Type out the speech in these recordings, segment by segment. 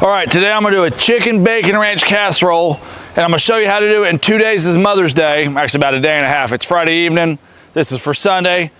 All right, today I'm gonna do a chicken bacon ranch casserole, and I'm gonna show you how to do it in 2 days. Is Mother's Day, actually about a day and a half. It's Friday evening. This is for Sunday.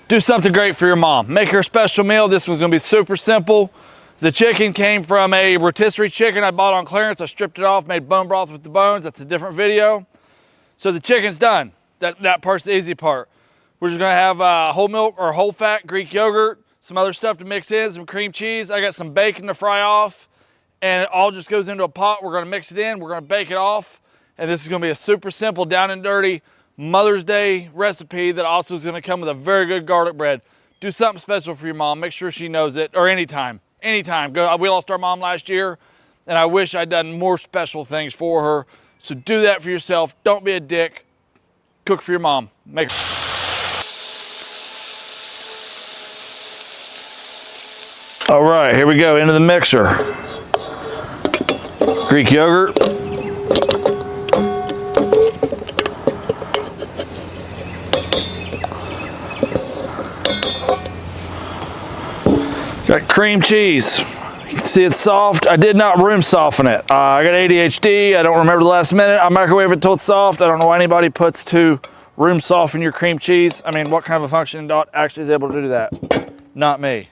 Do something great for your mom. Make her a special meal. This one's gonna be super simple. The chicken came from a rotisserie chicken I bought on clearance. I stripped it off, made bone broth with the bones. That's a different video. So the chicken's done. That part's the easy part. We're just gonna have whole milk or whole fat Greek yogurt, some other stuff to mix in, some cream cheese. I got some bacon to fry off, and it all just goes into a pot. We're gonna mix it in, we're gonna bake it off, and this is gonna be a super simple, down and dirty Mother's Day recipe that also is gonna come with a very good garlic bread. Do something special for your mom. Make sure she knows it, or anytime. We lost our mom last year, and I wish I'd done more special things for her. So do that for yourself. Don't be a dick. Cook for your mom. Make her. All right, here we go, into the mixer. Greek yogurt. Got cream cheese. You can see it's soft. I did not room soften it. I got ADHD. I don't remember the last minute. I microwave it till it's soft. I don't know why anybody puts to room soften your cream cheese. I mean, what kind of a functioning dog actually is able to do that? Not me.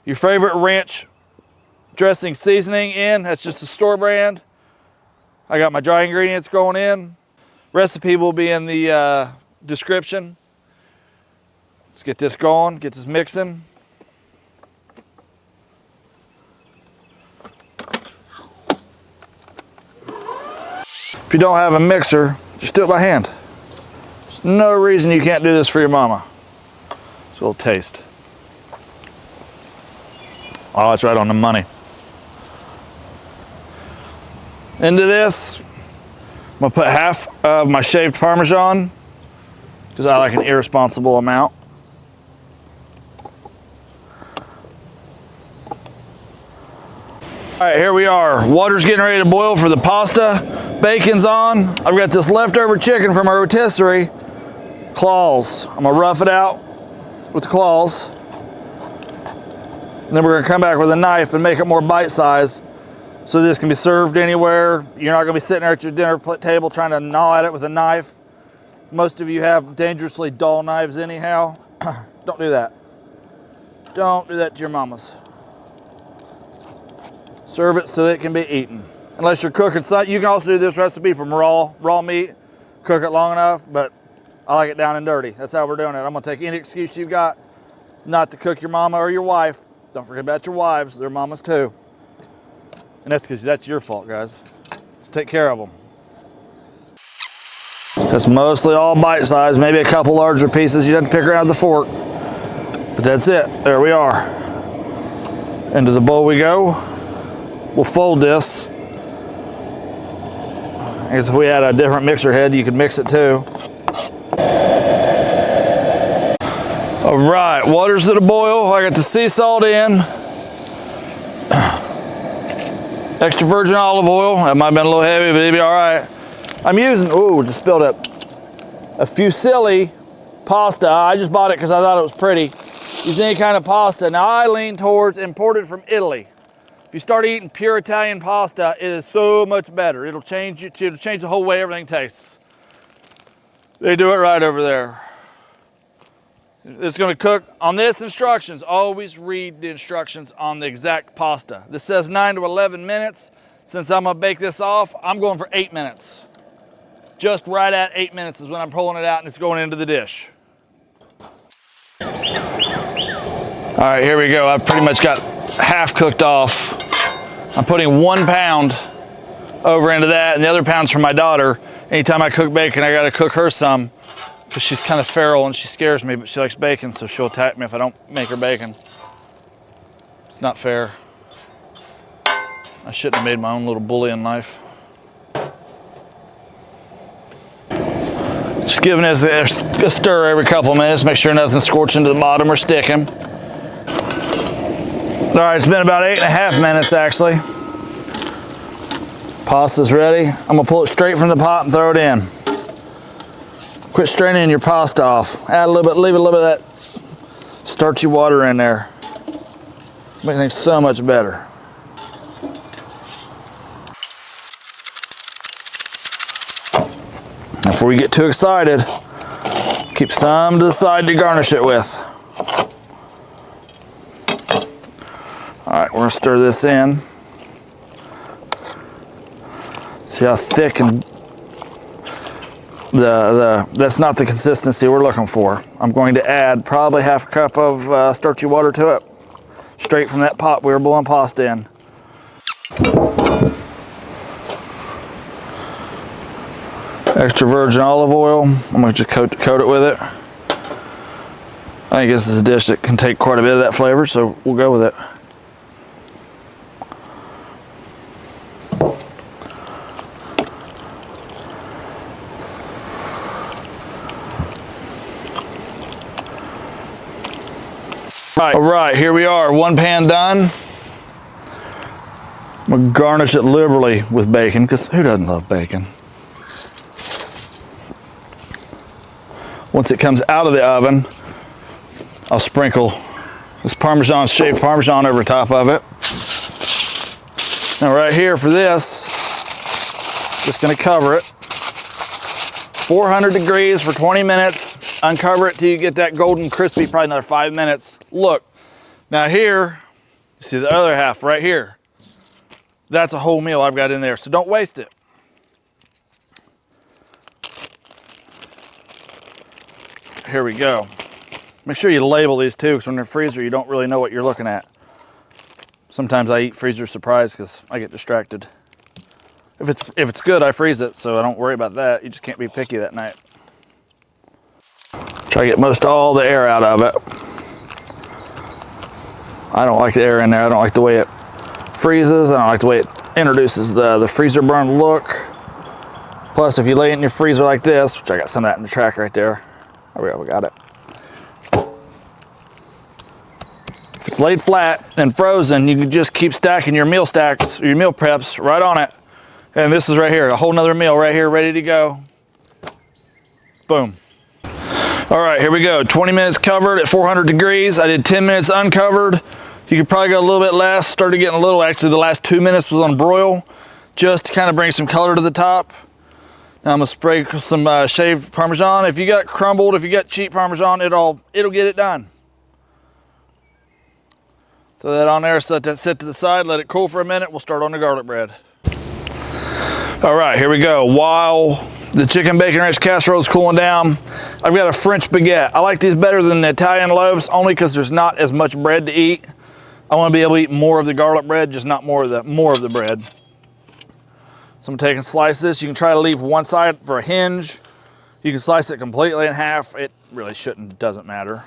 Your favorite ranch dressing seasoning in. That's just a store brand. I got my dry ingredients going in. Recipe will be in the description. Let's get this going, get this mixing. If you don't have a mixer, just do it by hand. There's no reason you can't do this for your mama. It's a little taste. Oh, it's right on the money. Into this, I'm gonna put half of my shaved Parmesan, because I like an irresponsible amount. All right, here we are. Water's getting ready to boil for the pasta. Bacon's on. I've got this leftover chicken from our rotisserie. Claws. I'm gonna rough it out with the claws. And then we're gonna come back with a knife and make it more bite size, so this can be served anywhere. You're not gonna be sitting there at your dinner table trying to gnaw at it with a knife. Most of you have dangerously dull knives anyhow. Don't do that. Don't do that to your mamas. Serve it so it can be eaten. Unless you're cooking something, you can also do this recipe from raw meat, cook it long enough, but I like it down and dirty. That's how we're doing it. I'm gonna take any excuse you've got not to cook your mama or your wife. Don't forget about your wives, they're mamas too. And that's because that's your fault, guys. So take care of them. That's mostly all bite size, maybe a couple larger pieces you have to pick around with the fork. But that's it, there we are. Into the bowl we go. We'll fold this. I guess if we had a different mixer head, you could mix it too. All right, water's at a boil. I got the sea salt in. Extra virgin olive oil. That might have been a little heavy, but it'll be all right. I'm using, ooh, just spilled up, a fusilli pasta. I just bought it because I thought it was pretty. Use any kind of pasta. Now I lean towards imported from Italy. If you start eating pure Italian pasta, it is so much better. It'll change the whole way everything tastes. They do it right over there. It's gonna cook on this instructions. Always read the instructions on the exact pasta. This says 9 to 11 minutes. Since I'm gonna bake this off, I'm going for 8 minutes. Just right at 8 minutes is when I'm pulling it out and it's going into the dish. All right, here we go. I've pretty much got half cooked off. I'm putting 1 pound over into that, and the other pound's for my daughter. Anytime I cook bacon, I gotta cook her some, because she's kind of feral and she scares me, but she likes bacon, so she'll attack me if I don't make her bacon. It's not fair. I shouldn't have made my own little bullion knife. Just giving this a stir every couple of minutes, make sure nothing's scorching to the bottom or sticking. All right, it's been about 8.5 minutes actually. Pasta's ready. I'm gonna pull it straight from the pot and throw it in. Quit straining your pasta off. Add a little bit, leave a little bit of that starchy water in there. Makes things so much better. before you get too excited, keep some to the side to garnish it with. All right, we're gonna stir this in. See how thick and that's not the consistency we're looking for. I'm going to add probably half a cup of starchy water to it, straight from that pot we were boiling pasta in. Extra virgin olive oil. I'm going to just coat it with it. I think this is a dish that can take quite a bit of that flavor, so we'll go with it. All right, here we are, one pan done. I'm gonna garnish it liberally with bacon, because who doesn't love bacon? Once it comes out of the oven, I'll sprinkle this shaved Parmesan over top of it. Now right here for this, just gonna cover it. 400 degrees for 20 minutes. Uncover it till you get that golden crispy, probably another 5 minutes. Look, now here, you see the other half right here. That's a whole meal I've got in there, so don't waste it. Here we go. Make sure you label these too, because when they're in the freezer, you don't really know what you're looking at. Sometimes I eat freezer surprise because I get distracted. If it's good, I freeze it, so I don't worry about that. You just can't be picky that night. Try to get most all the air out of it. I don't like the air in there. I don't like the way it freezes. I don't like the way it introduces the freezer burn look. Plus, if you lay it in your freezer like this, which I got some of that in the track right there. There we go, we got it. If it's laid flat and frozen, you can just keep stacking your meal stacks, or your meal preps right on it. And this is right here, a whole nother meal right here, ready to go. Boom. All right, here we go. 20 minutes covered at 400 degrees. I did 10 minutes uncovered. You could probably go a little bit less. Started getting a little, actually the last 2 minutes was on broil, just to kind of bring some color to the top. Now I'm gonna spray some shaved Parmesan. If you got crumbled, if you got cheap Parmesan, it'll get it done. Throw that on there, set that sit to the side, let it cool for a minute. We'll start on the garlic bread. All right, here we go. While the chicken bacon ranch casserole is cooling down, I've got a French baguette. I like these better than the Italian loaves, only because there's not as much bread to eat. I want to be able to eat more of the garlic bread, just not more of the bread. So I'm taking slices. You can try to leave one side for a hinge. You can slice it completely in half. It really doesn't matter.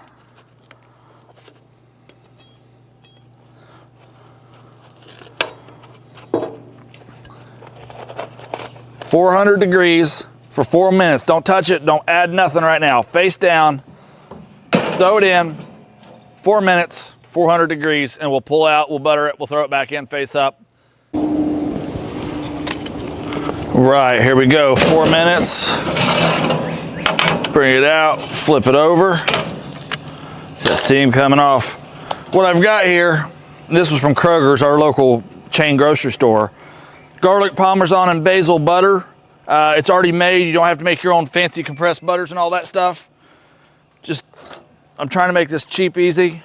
$400 degrees for 4 minutes. Don't touch it, don't add nothing right now. Face down, throw it in, 4 minutes, 400 degrees, and we'll pull out, we'll butter it, we'll throw it back in, face up. Right, here we go, 4 minutes. Bring it out, flip it over. See that steam coming off. What I've got here, this was from Kroger's, our local chain grocery store. Garlic, Parmesan, and basil butter. It's already made. You don't have to make your own fancy compressed butters and all that stuff. I'm trying to make this cheap, easy.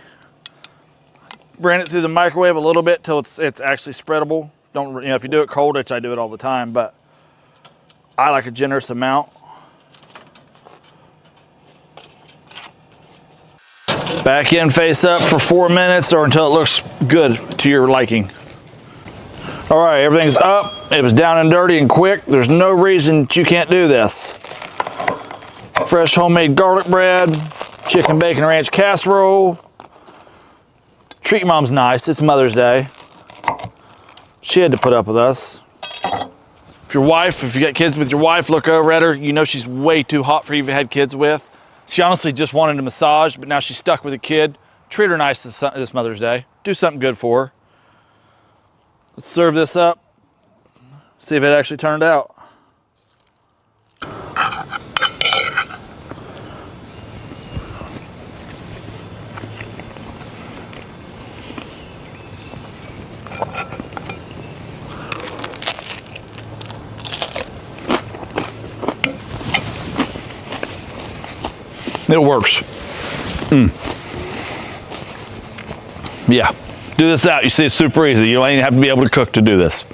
Ran it through the microwave a little bit till it's actually spreadable. If you do it cold, which I do it all the time, but I like a generous amount. Back in, face up for 4 minutes or until it looks good to your liking. All right, everything's up. It was down and dirty and quick. There's no reason that you can't do this. Fresh homemade garlic bread, chicken bacon ranch casserole. Treat your mom's nice. It's Mother's Day. She had to put up with us. If you got kids with your wife, look over at her. You know she's way too hot for you to have kids with. She honestly just wanted a massage, but now she's stuck with a kid. Treat her nice this Mother's Day. Do something good for her. Let's serve this up, see if it actually turned out. It works. Yeah, do this out. You see, it's super easy. You don't even have to be able to cook to do this.